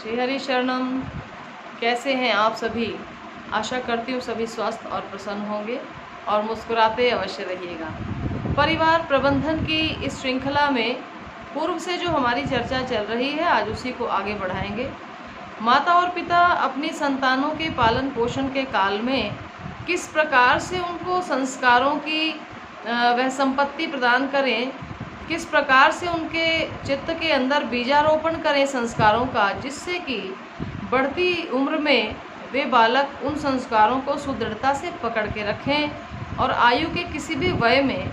श्री हरि शरणम। कैसे हैं आप सभी? आशा करती हूँ सभी स्वस्थ और प्रसन्न होंगे और मुस्कुराते अवश्य रहिएगा। परिवार प्रबंधन की इस श्रृंखला में पूर्व से जो हमारी चर्चा चल रही है, आज उसी को आगे बढ़ाएंगे। माता और पिता अपनी संतानों के पालन पोषण के काल में किस प्रकार से उनको संस्कारों की वह संपत्ति प्रदान करें, किस प्रकार से उनके चित्त के अंदर बीजारोपण करें संस्कारों का, जिससे कि बढ़ती उम्र में वे बालक उन संस्कारों को सुदृढ़ता से पकड़ के रखें और आयु के किसी भी वय में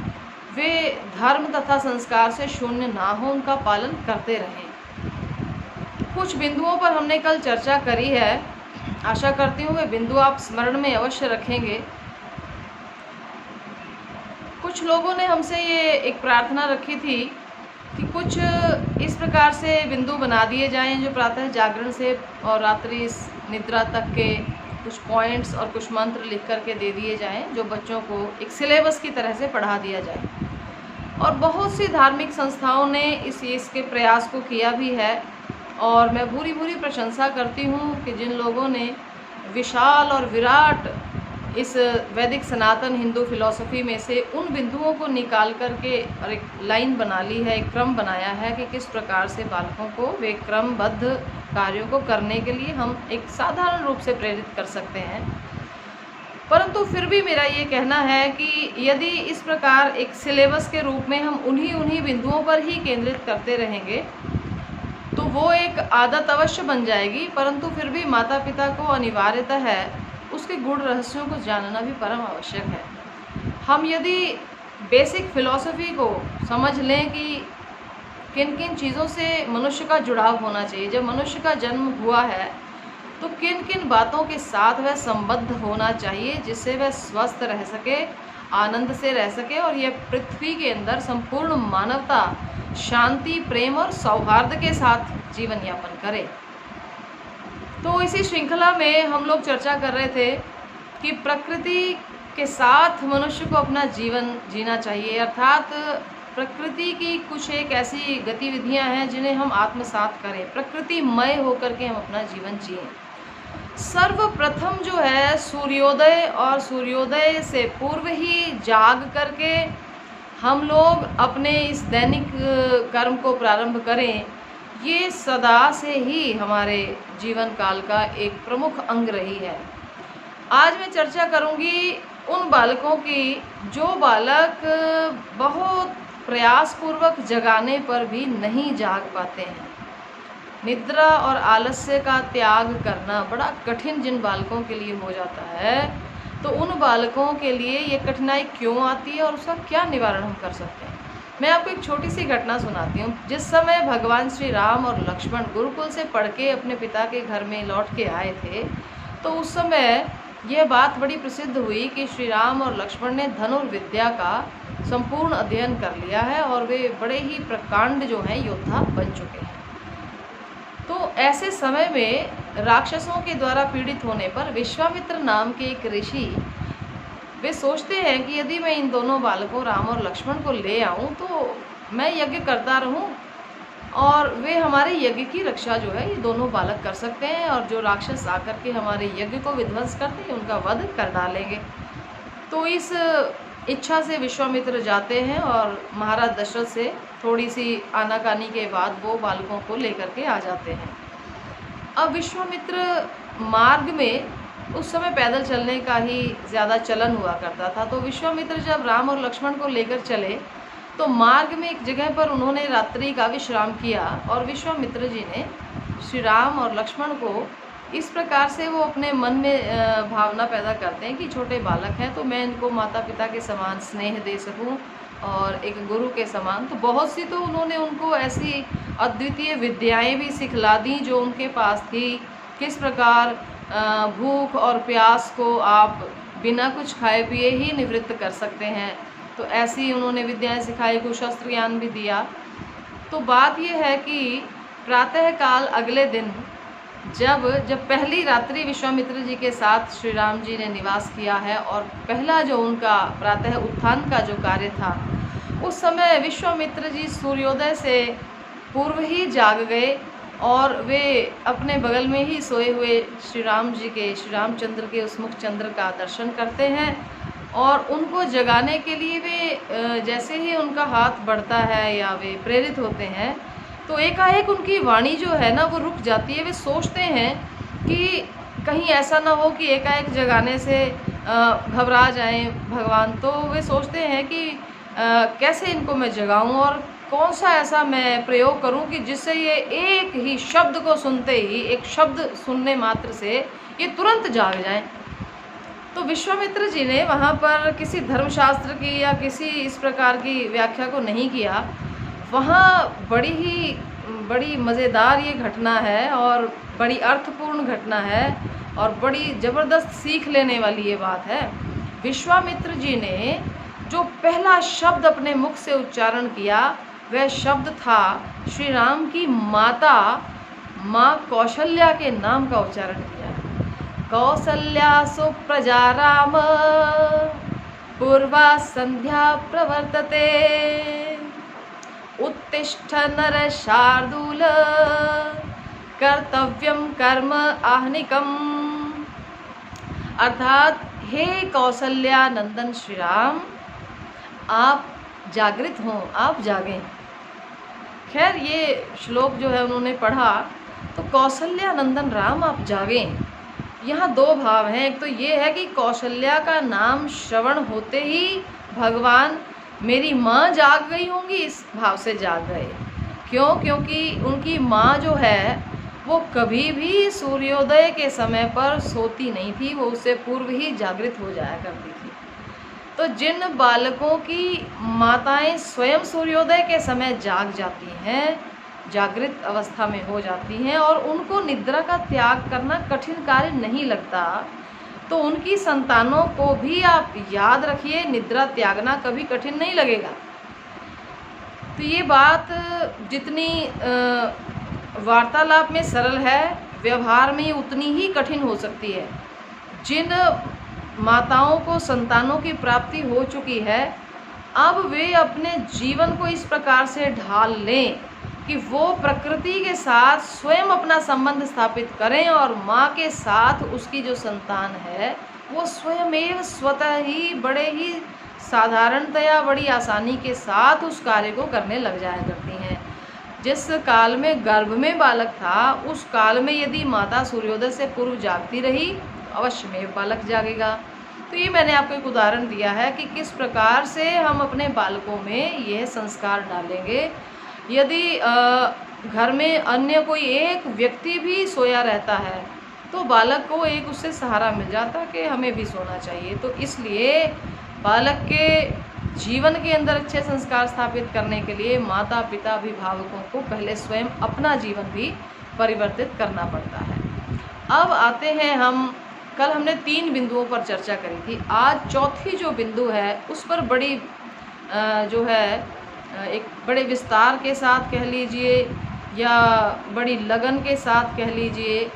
वे धर्म तथा संस्कार से शून्य ना हो, उनका पालन करते रहें। कुछ बिंदुओं पर हमने कल चर्चा करी है, आशा करती हूँ वे बिंदु आप स्मरण में अवश्य रखेंगे। कुछ लोगों ने हमसे ये एक प्रार्थना रखी थी कि कुछ इस प्रकार से बिंदु बना दिए जाएं जो प्रातः जागरण से और रात्रि निद्रा तक के कुछ पॉइंट्स और कुछ मंत्र लिख करके दे दिए जाएं, जो बच्चों को एक सिलेबस की तरह से पढ़ा दिया जाए। और बहुत सी धार्मिक संस्थाओं ने इसके प्रयास को किया भी है और मैं भूरी भूरी प्रशंसा करती हूँ कि जिन लोगों ने विशाल और विराट इस वैदिक सनातन हिंदू फिलॉसफी में से उन बिंदुओं को निकाल करके और एक लाइन बना ली है, एक क्रम बनाया है कि किस प्रकार से बालकों को वे क्रमबद्ध कार्यों को करने के लिए हम एक साधारण रूप से प्रेरित कर सकते हैं। परंतु फिर भी मेरा ये कहना है कि यदि इस प्रकार एक सिलेबस के रूप में हम उन्हीं बिंदुओं पर ही केंद्रित करते रहेंगे तो वो एक आदत अवश्य बन जाएगी, परंतु फिर भी माता पिता को अनिवार्यता है उसके गुण रहस्यों को जानना भी परम आवश्यक है। हम यदि बेसिक फिलॉसफी को समझ लें कि किन किन चीज़ों से मनुष्य का जुड़ाव होना चाहिए, जब मनुष्य का जन्म हुआ है तो किन किन बातों के साथ वह संबद्ध होना चाहिए जिससे वह स्वस्थ रह सके, आनंद से रह सके और यह पृथ्वी के अंदर संपूर्ण मानवता शांति, प्रेम और सौहार्द के साथ जीवन यापन करे। तो इसी श्रृंखला में हम लोग चर्चा कर रहे थे कि प्रकृति के साथ मनुष्य को अपना जीवन जीना चाहिए, अर्थात प्रकृति की कुछ एक ऐसी गतिविधियां हैं जिन्हें हम आत्मसात करें, प्रकृतिमय होकर के हम अपना जीवन जिएं। सर्वप्रथम जो है सूर्योदय और सूर्योदय से पूर्व ही जाग करके हम लोग अपने इस दैनिक कर्म को प्रारंभ करें, ये सदा से ही हमारे जीवन काल का एक प्रमुख अंग रही है। आज मैं चर्चा करूंगी उन बालकों की जो बालक बहुत प्रयासपूर्वक जगाने पर भी नहीं जाग पाते हैं। निद्रा और आलस्य का त्याग करना बड़ा कठिन जिन बालकों के लिए हो जाता है, तो उन बालकों के लिए ये कठिनाई क्यों आती है और उसका क्या निवारण हम कर सकते हैं। मैं आपको एक छोटी सी घटना सुनाती हूँ। जिस समय भगवान श्री राम और लक्ष्मण गुरुकुल से पढ़ के अपने पिता के घर में लौट के आए थे, तो उस समय यह बात बड़ी प्रसिद्ध हुई कि श्री राम और लक्ष्मण ने धनुर्विद्या का संपूर्ण अध्ययन कर लिया है और वे बड़े ही प्रकांड जो हैं योद्धा बन चुके हैं। तो ऐसे समय में राक्षसों के द्वारा पीड़ित होने पर विश्वामित्र नाम के एक ऋषि वे सोचते हैं कि यदि मैं इन दोनों बालकों राम और लक्ष्मण को ले आऊं तो मैं यज्ञ करता रहूं और वे हमारे यज्ञ की रक्षा जो है ये दोनों बालक कर सकते हैं और जो राक्षस आकर के हमारे यज्ञ को विध्वंस करते हैं उनका वध कर डालेंगे। तो इस इच्छा से विश्वामित्र जाते हैं और महाराज दशरथ से थोड़ी सी आनाकानी के बाद वो बालकों को लेकर के आ जाते हैं। अब विश्वामित्र मार्ग में उस समय पैदल चलने का ही ज़्यादा चलन हुआ करता था, तो विश्वामित्र जब राम और लक्ष्मण को लेकर चले तो मार्ग में एक जगह पर उन्होंने रात्रि का विश्राम किया और विश्वामित्र जी ने श्री राम और लक्ष्मण को इस प्रकार से वो अपने मन में भावना पैदा करते हैं कि छोटे बालक हैं तो मैं इनको माता पिता के समान स्नेह दे सकूं और एक गुरु के समान। तो बहुत सी तो उन्होंने उनको ऐसी अद्वितीय विद्याएं भी सिखला दी जो उनके पास थी, किस प्रकार भूख और प्यास को आप बिना कुछ खाए पिए ही निवृत्त कर सकते हैं। तो ऐसी उन्होंने विद्याएं सिखाई, कुछ शस्त्र ज्ञान भी दिया। तो बात यह है कि प्रातःकाल अगले दिन जब पहली रात्रि विश्वामित्र जी के साथ श्री राम जी ने निवास किया है और पहला जो उनका प्रातः उत्थान का जो कार्य था, उस समय विश्वामित्र जी सूर्योदय से पूर्व ही जाग गए और वे अपने बगल में ही सोए हुए श्री रामचंद्र के उस मुख चंद्र का दर्शन करते हैं और उनको जगाने के लिए वे जैसे ही उनका हाथ बढ़ता है या वे प्रेरित होते हैं तो एकाएक उनकी वाणी जो है ना वो रुक जाती है। वे सोचते हैं कि कहीं ऐसा ना हो कि एकाएक जगाने से घबरा जाएं भगवान, तो वे सोचते हैं कि कैसे इनको मैं जगाऊं और कौन सा ऐसा मैं प्रयोग करूं कि जिससे ये एक ही शब्द को सुनते ही, एक शब्द सुनने मात्र से ये तुरंत जाग जाएं। तो विश्वामित्र जी ने वहाँ पर किसी धर्मशास्त्र की या किसी इस प्रकार की व्याख्या को नहीं किया। वहाँ बड़ी मज़ेदार ये घटना है और बड़ी अर्थपूर्ण घटना है और बड़ी ज़बरदस्त सीख लेने वाली ये बात है। विश्वामित्र जी ने जो पहला शब्द अपने मुख से उच्चारण किया वह शब्द था श्री राम की माता माँ कौशल्या के नाम का उच्चारण किया। कौसल्या सुप्रजा राम पूर्वा संध्या प्रवर्तते उत्तिष्ठ नर शार्दूल कर्तव्यम कर्म आहनिकम। अर्थात हे कौसल्या नंदन श्री राम, आप जागृत हों, आप जागें। खैर ये श्लोक जो है उन्होंने पढ़ा तो कौशल्या नंदन राम आप जागें। यहाँ दो भाव हैं। एक तो ये है कि कौशल्या का नाम श्रवण होते ही भगवान मेरी माँ जाग गई होंगी, इस भाव से जाग गए। क्यों? क्योंकि उनकी माँ जो है वो कभी भी सूर्योदय के समय पर सोती नहीं थी, वो उससे पूर्व ही जागृत हो जाया करती थी। तो जिन बालकों की माताएं स्वयं सूर्योदय के समय जाग जाती हैं, जागृत अवस्था में हो जाती हैं और उनको निद्रा का त्याग करना कठिन कार्य नहीं लगता, तो उनकी संतानों को भी आप याद रखिए, निद्रा त्यागना कभी कठिन नहीं लगेगा। तो ये बात जितनी वार्तालाप में सरल है, व्यवहार में उतनी ही कठिन हो सकती है। जिन माताओं को संतानों की प्राप्ति हो चुकी है, अब वे अपने जीवन को इस प्रकार से ढाल लें कि वो प्रकृति के साथ स्वयं अपना संबंध स्थापित करें और माँ के साथ उसकी जो संतान है वो स्वयं स्वतः ही बड़े ही साधारणतया बड़ी आसानी के साथ उस कार्य को करने लग जाया करती हैं। जिस काल में गर्भ में बालक था, उस काल में यदि माता सूर्योदय से पूर्व जागती रही अवश्य में बालक जागेगा। तो ये मैंने आपको एक उदाहरण दिया है कि किस प्रकार से हम अपने बालकों में यह संस्कार डालेंगे। यदि घर में अन्य कोई एक व्यक्ति भी सोया रहता है तो बालक को एक उससे सहारा मिल जाता कि हमें भी सोना चाहिए। तो इसलिए बालक के जीवन के अंदर अच्छे संस्कार स्थापित करने के लिए माता पिता अभिभावकों को पहले स्वयं अपना जीवन भी परिवर्तित करना पड़ता है। अब आते हैं कल हमने 3 बिंदुओं पर चर्चा करी थी। आज चौथी जो बिंदु है उस पर बड़ी जो है एक बड़े विस्तार के साथ कह लीजिए या बड़ी लगन के साथ कह लीजिए,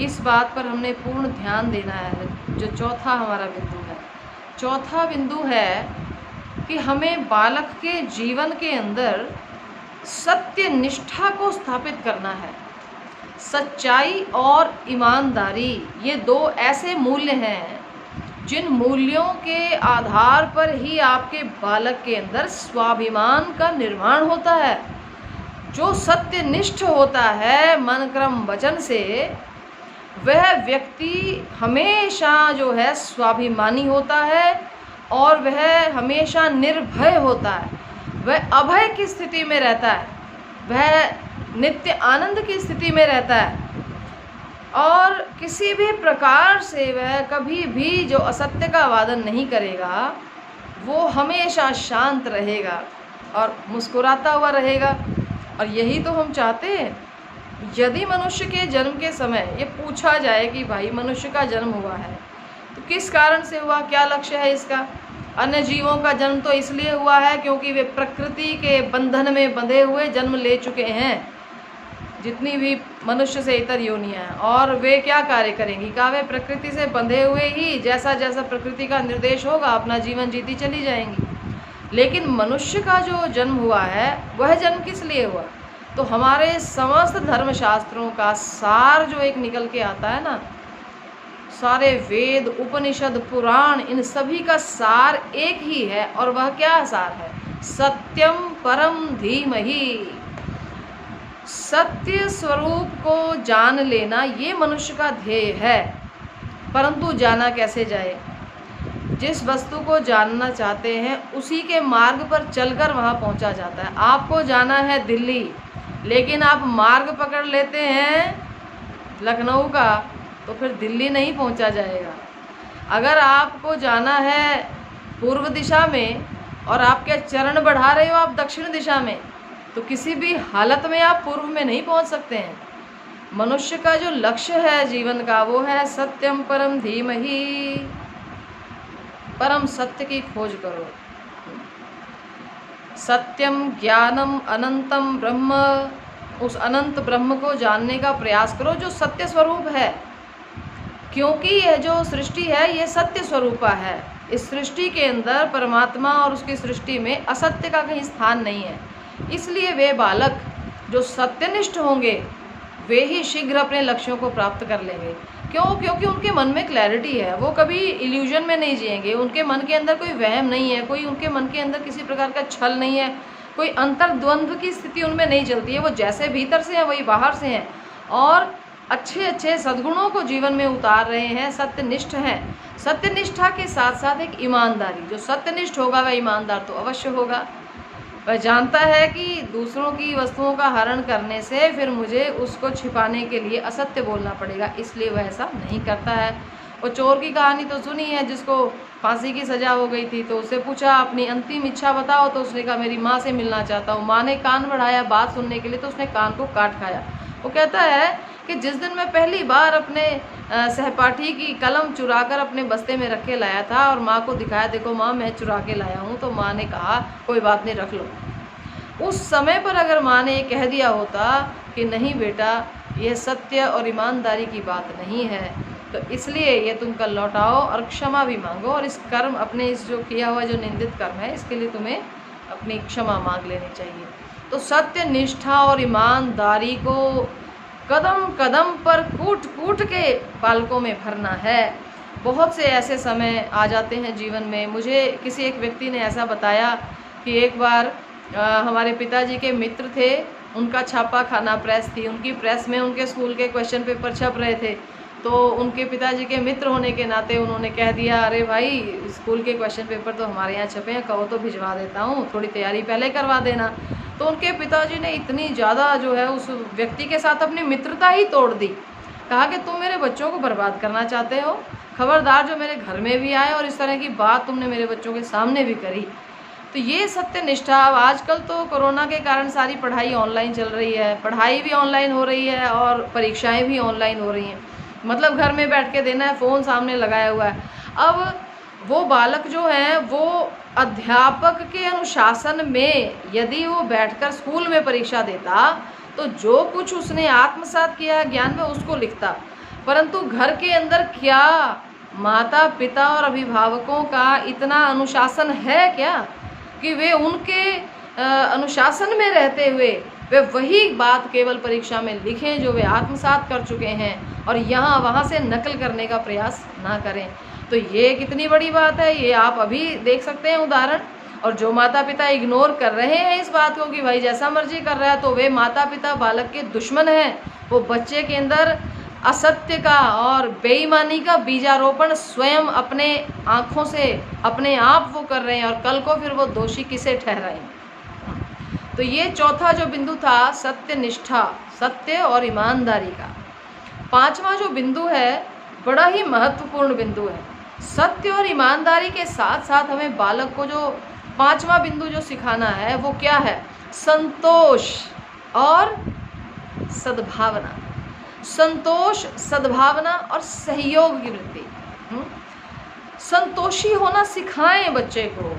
इस बात पर हमने पूर्ण ध्यान देना है। जो चौथा हमारा बिंदु है, चौथा बिंदु है कि हमें बालक के जीवन के अंदर सत्य निष्ठा को स्थापित करना है। सच्चाई और ईमानदारी ये 2 ऐसे मूल्य हैं जिन मूल्यों के आधार पर ही आपके बालक के अंदर स्वाभिमान का निर्माण होता है। जो सत्यनिष्ठ होता है मन क्रम वचन से, वह व्यक्ति हमेशा जो है स्वाभिमानी होता है और वह हमेशा निर्भय होता है। वह अभय की स्थिति में रहता है, वह नित्य आनंद की स्थिति में रहता है और किसी भी प्रकार से वह कभी भी जो असत्य का वादन नहीं करेगा। वो हमेशा शांत रहेगा और मुस्कुराता हुआ रहेगा। और यही तो हम चाहते हैं। यदि मनुष्य के जन्म के समय ये पूछा जाए कि भाई मनुष्य का जन्म हुआ है तो किस कारण से हुआ, क्या लक्ष्य है इसका? अन्य जीवों का जन्म तो इसलिए हुआ है क्योंकि वे प्रकृति के बंधन में बंधे हुए जन्म ले चुके हैं, जितनी भी मनुष्य से इतर योनियां हैं, और वे क्या कार्य करेंगी? का वे प्रकृति से बंधे हुए ही जैसा जैसा प्रकृति का निर्देश होगा अपना जीवन जीती चली जाएंगी। लेकिन मनुष्य का जो जन्म हुआ है वह जन्म किस लिए हुआ? तो हमारे समस्त धर्मशास्त्रों का सार जो एक निकल के आता है ना, सारे वेद, उपनिषद, पुराण, इन सभी का सार एक ही है। और वह क्या सार है? सत्यम परम धीमहि। सत्य स्वरूप को जान लेना ये मनुष्य का ध्येय है। परंतु जाना कैसे जाए? जिस वस्तु को जानना चाहते हैं उसी के मार्ग पर चलकर वहाँ पहुँचा जाता है। आपको जाना है दिल्ली, लेकिन आप मार्ग पकड़ लेते हैं लखनऊ का, तो फिर दिल्ली नहीं पहुँचा जाएगा। अगर आपको जाना है पूर्व दिशा में और आपके चरण बढ़ा रहे हो आप दक्षिण दिशा में, तो किसी भी हालत में आप पूर्व में नहीं पहुँच सकते हैं। मनुष्य का जो लक्ष्य है जीवन का, वो है सत्यम परम धीमहि। परम सत्य की खोज करो। सत्यम ज्ञानम अनंतम ब्रह्म। उस अनंत ब्रह्म को जानने का प्रयास करो जो सत्य स्वरूप है, क्योंकि यह जो सृष्टि है ये सत्य स्वरूपा है। इस सृष्टि के अंदर परमात्मा और उसकी सृष्टि में असत्य का कहीं स्थान नहीं है। इसलिए वे बालक जो सत्यनिष्ठ होंगे वे ही शीघ्र अपने लक्ष्यों को प्राप्त कर लेंगे। क्यों? क्योंकि उनके मन में क्लैरिटी है, वो कभी इल्यूजन में नहीं जिएंगे। उनके मन के अंदर कोई वहम नहीं है, कोई उनके मन के अंदर किसी प्रकार का छल नहीं है, कोई अंतर्द्वंद्व की स्थिति उनमें नहीं चलती है। वो जैसे भीतर से हैं वही बाहर से हैं और अच्छे अच्छे सद्गुणों को जीवन में उतार रहे हैं, सत्यनिष्ठ हैं। सत्यनिष्ठा के साथ साथ एक ईमानदारी। जो सत्यनिष्ठ होगा वह ईमानदार तो अवश्य होगा। वह जानता है कि दूसरों की वस्तुओं का हरण करने से फिर मुझे उसको छिपाने के लिए असत्य बोलना पड़ेगा, इसलिए वह ऐसा नहीं करता है। वो चोर की कहानी तो सुनी है जिसको फांसी की सज़ा हो गई थी, तो उससे पूछा अपनी अंतिम इच्छा बताओ, तो उसने कहा मेरी माँ से मिलना चाहता हूँ। माँ ने कान बढ़ाया बात सुनने के लिए, तो उसने कान को काट खाया। वो कहता है कि जिस दिन मैं पहली बार अपने सहपाठी की कलम चुराकर अपने बस्ते में रख के लाया था और माँ को दिखाया, देखो माँ मैं चुरा के लाया हूँ, तो माँ ने कहा कोई बात नहीं रख लो। उस समय पर अगर माँ ने कह दिया होता कि नहीं बेटा यह सत्य और ईमानदारी की बात नहीं है, तो इसलिए ये तुम कल लौटाओ और क्षमा भी मांगो, और इस कर्म अपने इस जो किया हुआ जो निंदित कर्म है इसके लिए तुम्हें अपनी क्षमा मांग लेनी चाहिए। तो सत्य निष्ठा और ईमानदारी को कदम कदम पर कूट कूट के पालकों में भरना है। बहुत से ऐसे समय आ जाते हैं जीवन में। मुझे किसी एक व्यक्ति ने ऐसा बताया कि एक बार हमारे पिताजी के मित्र थे, उनका छापा खाना प्रेस थी, उनकी प्रेस में उनके स्कूल के क्वेश्चन पेपर छप रहे थे। तो उनके पिताजी के मित्र होने के नाते उन्होंने कह दिया, अरे भाई स्कूल के क्वेश्चन पेपर तो हमारे यहाँ छपे हैं, कहो तो भिजवा देता हूँ, थोड़ी तैयारी पहले करवा देना। तो उनके पिताजी ने इतनी ज़्यादा जो है उस व्यक्ति के साथ अपनी मित्रता ही तोड़ दी। कहा कि तुम मेरे बच्चों को बर्बाद करना चाहते हो, खबरदार जो मेरे घर में भी आए और इस तरह की बात तुमने मेरे बच्चों के सामने भी करी। तो ये सत्यनिष्ठा। अब आजकल तो कोरोना के कारण सारी पढ़ाई ऑनलाइन चल रही है, पढ़ाई भी ऑनलाइन हो रही है और परीक्षाएं भी ऑनलाइन हो रही हैं। मतलब घर में बैठ के देना है, फ़ोन सामने लगाया हुआ है। अब वो बालक जो हैं वो अध्यापक के अनुशासन में यदि वो बैठकर स्कूल में परीक्षा देता तो जो कुछ उसने आत्मसात किया ज्ञान में उसको लिखता, परंतु घर के अंदर क्या माता पिता और अभिभावकों का इतना अनुशासन है क्या कि वे उनके अनुशासन में रहते हुए वे वही बात केवल परीक्षा में लिखें जो वे आत्मसात कर चुके हैं और यहाँ वहाँ से नकल करने का प्रयास ना करें। तो ये कितनी बड़ी बात है, ये आप अभी देख सकते हैं उदाहरण। और जो माता पिता इग्नोर कर रहे हैं इस बात को कि भाई जैसा मर्जी कर रहा है, तो वे माता पिता बालक के दुश्मन हैं। वो बच्चे के अंदर असत्य का और बेईमानी का बीजारोपण स्वयं अपने आँखों से अपने आप वो कर रहे हैं और कल को फिर वो दोषी किसे ठहराएंगे। तो ये चौथा जो बिंदु था सत्यनिष्ठा, सत्य और ईमानदारी का। पांचवा जो बिंदु है बड़ा ही महत्वपूर्ण बिंदु है। सत्य और ईमानदारी के साथ साथ हमें बालक को जो पांचवा बिंदु जो सिखाना है वो क्या है? संतोष और सद्भावना। संतोष, सद्भावना और सहयोग की वृत्ति। संतोषी होना सिखाएं बच्चे को।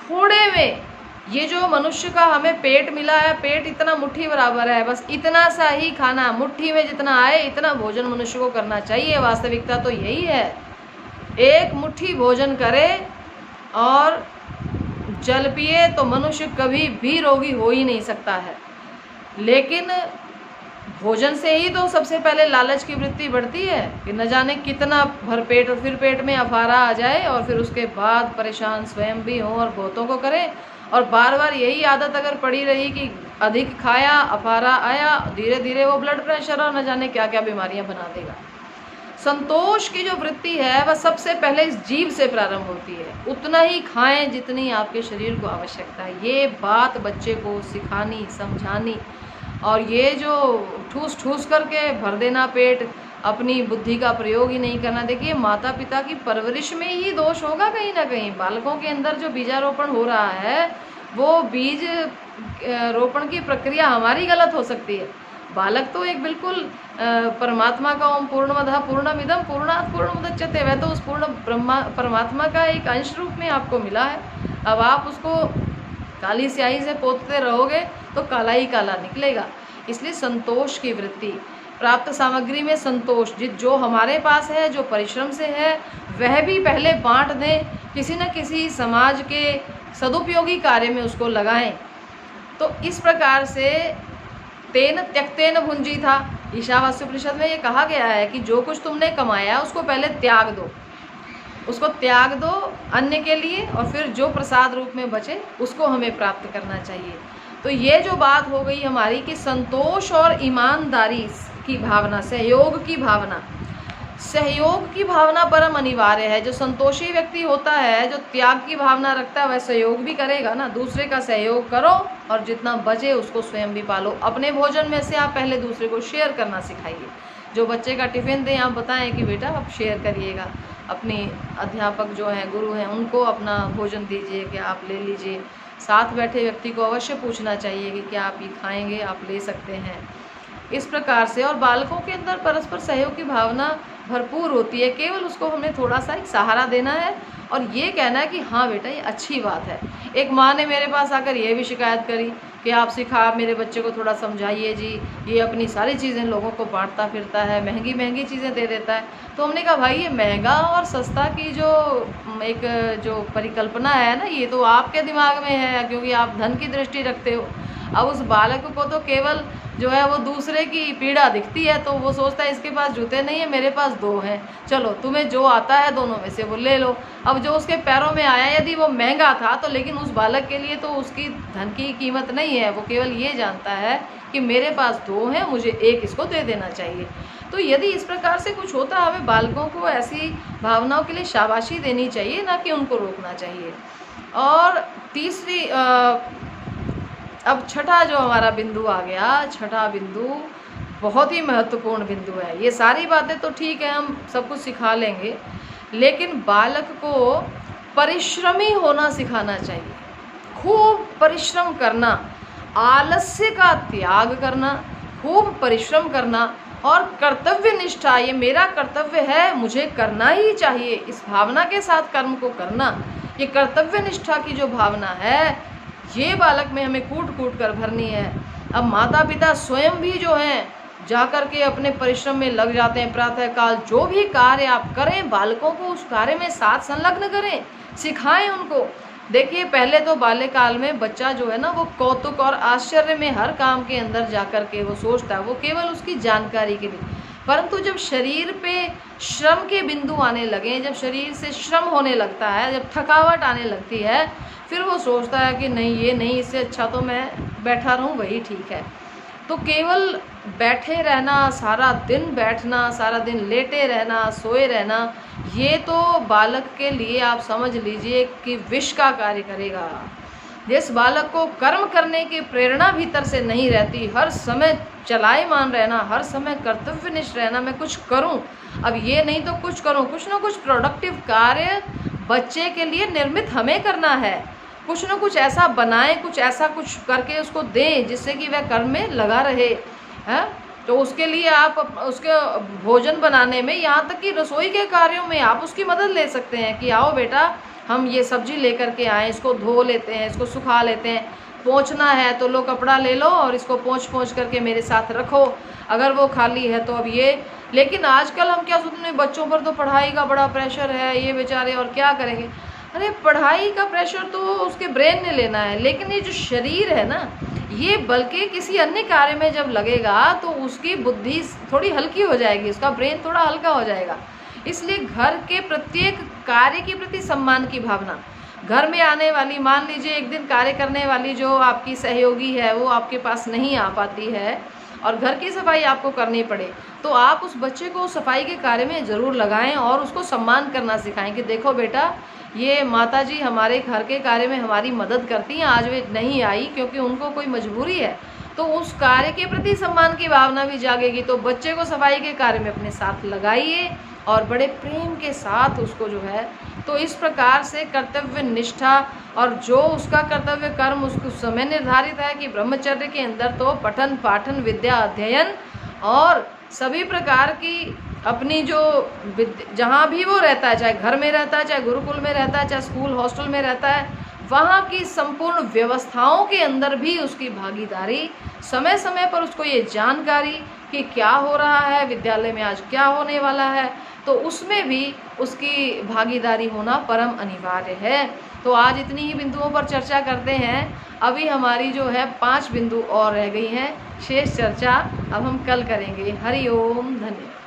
थोड़े में ये जो मनुष्य का हमें पेट मिला है, पेट इतना मुट्ठी बराबर है, बस इतना सा ही खाना, मुट्ठी में जितना आए इतना भोजन मनुष्य को करना चाहिए। वास्तविकता तो यही है, एक मुट्ठी भोजन करे और जल पिए तो मनुष्य कभी भी रोगी हो ही नहीं सकता है। लेकिन भोजन से ही तो सबसे पहले लालच की वृत्ति बढ़ती है कि न जाने कितना भरपेट, और फिर पेट में अफारा आ जाए और फिर उसके बाद परेशान स्वयं भी हों और बहुतों को करें। और बार बार यही आदत अगर पड़ी रही कि अधिक खाया, अफारा आया, धीरे धीरे वो ब्लड प्रेशर और न जाने क्या क्या बीमारियां बना देगा। संतोष की जो वृत्ति है वह सबसे पहले इस जीव से प्रारंभ होती है। उतना ही खाएं जितनी आपके शरीर को आवश्यकता है। ये बात बच्चे को सिखानी, समझानी, और ये जो ठूस ठूस करके भर देना पेट, अपनी बुद्धि का प्रयोग ही नहीं करना। देखिए, माता पिता की परवरिश में ही दोष होगा कहीं ना कहीं। बालकों के अंदर जो बीजारोपण हो रहा है वो बीज रोपण की प्रक्रिया हमारी गलत हो सकती है। बालक तो एक बिल्कुल परमात्मा का ओम पूर्णमदः पूर्णमिदं पूर्णात् पूर्णमुदच्यते, वह तो उस पूर्ण परमात्मा का एक अंश रूप में आपको मिला है। अब आप उसको काली स्याही से पोतते रहोगे तो काला ही काला निकलेगा। इसलिए संतोष की वृत्ति, प्राप्त सामग्री में संतोष, जो हमारे पास है, जो परिश्रम से है, वह भी पहले बांट दें, किसी न किसी समाज के सदुपयोगी कार्य में उसको लगाएं। तो इस प्रकार से तेन त्यक्तेन भुंजी था, ईशावास्योपनिषद में ये कहा गया है कि जो कुछ तुमने कमाया उसको पहले त्याग दो, उसको त्याग दो अन्य के लिए, और फिर जो प्रसाद रूप में बचे उसको हमें प्राप्त करना चाहिए। तो ये जो बात हो गई हमारी कि संतोष और ईमानदारी की भावना, सहयोग की भावना परम अनिवार्य है। जो संतोषी व्यक्ति होता है, जो त्याग की भावना रखता है, वह सहयोग भी करेगा ना। दूसरे का सहयोग करो और जितना बचे उसको स्वयं भी पालो। अपने भोजन में से आप पहले दूसरे को शेयर करना सिखाइए। जो बच्चे का टिफ़िन दें, आप बताएं कि बेटा आप शेयर करिएगा। अपने अध्यापक जो हैं, गुरु हैं, उनको अपना भोजन दीजिए कि आप ले लीजिए। साथ बैठे व्यक्ति को अवश्य पूछना चाहिए कि क्या आप ये खाएंगे, आप ले सकते हैं। इस प्रकार से, और बालकों के अंदर परस्पर सहयोग की भावना भरपूर होती है। केवल उसको हमें थोड़ा सा एक सहारा देना है और ये कहना है कि हाँ बेटा ये अच्छी बात है। एक माँ ने मेरे पास आकर ये भी शिकायत करी कि आप मेरे बच्चे को थोड़ा समझाइए जी, ये अपनी सारी चीज़ें लोगों को बांटता फिरता है, महंगी महंगी चीज़ें दे देता है। तो हमने कहा भाई, ये महंगा और सस्ता की जो परिकल्पना है ना, ये तो आपके दिमाग में है, क्योंकि आप धन की दृष्टि रखते हो। अब उस बालक को तो केवल जो है वो दूसरे की पीड़ा दिखती है, तो वो सोचता है इसके पास जूते नहीं है, मेरे पास 2 हैं, चलो तुम्हें जो आता है दोनों में से वो ले लो। अब जो उसके पैरों में आया, यदि वो महंगा था तो, लेकिन उस बालक के लिए तो उसकी धन की कीमत नहीं है। वो केवल ये जानता है कि मेरे पास 2 हैं, मुझे 1 इसको दे देना चाहिए। तो यदि इस प्रकार से कुछ होता है, हमें बालकों को ऐसी भावनाओं के लिए शाबाशी देनी चाहिए, ना कि उनको रोकना चाहिए। और तीसरी अब छठा जो हमारा बिंदु आ गया, छठा बिंदु बहुत ही महत्वपूर्ण बिंदु है। ये सारी बातें तो ठीक है, हम सब कुछ सिखा लेंगे, लेकिन बालक को परिश्रमी होना सिखाना चाहिए। खूब परिश्रम करना, आलस्य का त्याग करना, खूब परिश्रम करना, और कर्तव्य निष्ठा, ये मेरा कर्तव्य है, मुझे करना ही चाहिए, इस भावना के साथ कर्म को करना। ये कर्तव्य निष्ठा की जो भावना है, ये बालक में हमें कूट कूट कर भरनी है। अब माता पिता स्वयं भी जो हैं जाकर के अपने परिश्रम में लग जाते हैं। प्रातःकाल जो भी कार्य आप करें, बालकों को उस कार्य में साथ संलग्न करें, सिखाएं उनको। देखिए, पहले तो बाल्यकाल में बच्चा जो है ना, वो कौतुक और आश्चर्य में हर काम के अंदर जाकर के वो सोचता है, वो केवल उसकी जानकारी के लिए। परंतु जब शरीर पे श्रम के बिंदु आने लगे, जब शरीर से श्रम होने लगता है, जब थकावट आने लगती है, फिर वो सोचता है कि नहीं, ये नहीं, इससे अच्छा तो मैं बैठा रहूं, वही ठीक है। तो केवल बैठे रहना, सारा दिन बैठना, सारा दिन लेटे रहना, सोए रहना, ये तो बालक के लिए आप समझ लीजिए कि विष का कार्य करेगा। जिस बालक को कर्म करने की प्रेरणा भीतर से नहीं रहती, हर समय चलायमान रहना, हर समय कर्तव्यनिष्ठ रहना, मैं कुछ करूं, अब ये नहीं तो कुछ करूं, कुछ ना कुछ प्रोडक्टिव कार्य बच्चे के लिए निर्मित हमें करना है। कुछ ना कुछ ऐसा बनाएं, कुछ ऐसा कुछ करके उसको दें जिससे कि वह कर्म में लगा रहे हैं। तो उसके लिए आप उसके भोजन बनाने में, यहाँ तक कि रसोई के कार्यों में आप उसकी मदद ले सकते हैं कि आओ बेटा, हम ये सब्जी लेकर के आए, इसको धो लेते हैं, इसको सुखा लेते हैं, पोंछना है तो लो कपड़ा ले लो और इसको पोंछ करके मेरे साथ रखो, अगर वो खाली है तो। अब ये, लेकिन आजकल हम क्या सोचते हैं, बच्चों पर तो पढ़ाई का बड़ा प्रेशर है, ये बेचारे और क्या करेंगे। अरे पढ़ाई का प्रेशर तो उसके ब्रेन ने लेना है, लेकिन ये जो शरीर है ना, ये बल्कि किसी अन्य कार्य में जब लगेगा तो उसकी बुद्धि थोड़ी हल्की हो जाएगी, उसका ब्रेन थोड़ा हल्का हो जाएगा। इसलिए घर के प्रत्येक कार्य के प्रति सम्मान की भावना, घर में आने वाली, मान लीजिए एक दिन कार्य करने वाली जो आपकी सहयोगी है वो आपके पास नहीं आ पाती है और घर की सफाई आपको करनी पड़े, तो आप उस बच्चे को सफाई के कार्य में ज़रूर लगाएं और उसको सम्मान करना सिखाएं कि देखो बेटा, ये माताजी हमारे घर के कार्य में हमारी मदद करती हैं, आज वे नहीं आई क्योंकि उनको कोई मजबूरी है। तो उस कार्य के प्रति सम्मान की भावना भी जागेगी। तो बच्चे को सफाई के कार्य में अपने साथ लगाइए और बड़े प्रेम के साथ उसको जो है, तो इस प्रकार से कर्तव्य निष्ठा, और जो उसका कर्तव्य कर्म उसको समय निर्धारित है कि ब्रह्मचर्य के अंदर तो पठन पाठन विद्या अध्ययन और सभी प्रकार की अपनी जो जहाँ भी वो रहता है, चाहे घर में रहता है, चाहे गुरुकुल में रहता है, चाहे स्कूल हॉस्टल में रहता है, वहाँ की संपूर्ण व्यवस्थाओं के अंदर भी उसकी भागीदारी, समय समय पर उसको ये जानकारी कि क्या हो रहा है, विद्यालय में आज क्या होने वाला है, तो उसमें भी उसकी भागीदारी होना परम अनिवार्य है। तो आज इतनी ही बिंदुओं पर चर्चा करते हैं। अभी हमारी जो है 5 बिंदु और रह गई हैं, शेष चर्चा अब हम कल करेंगे। हरि ओम, धन्यवाद।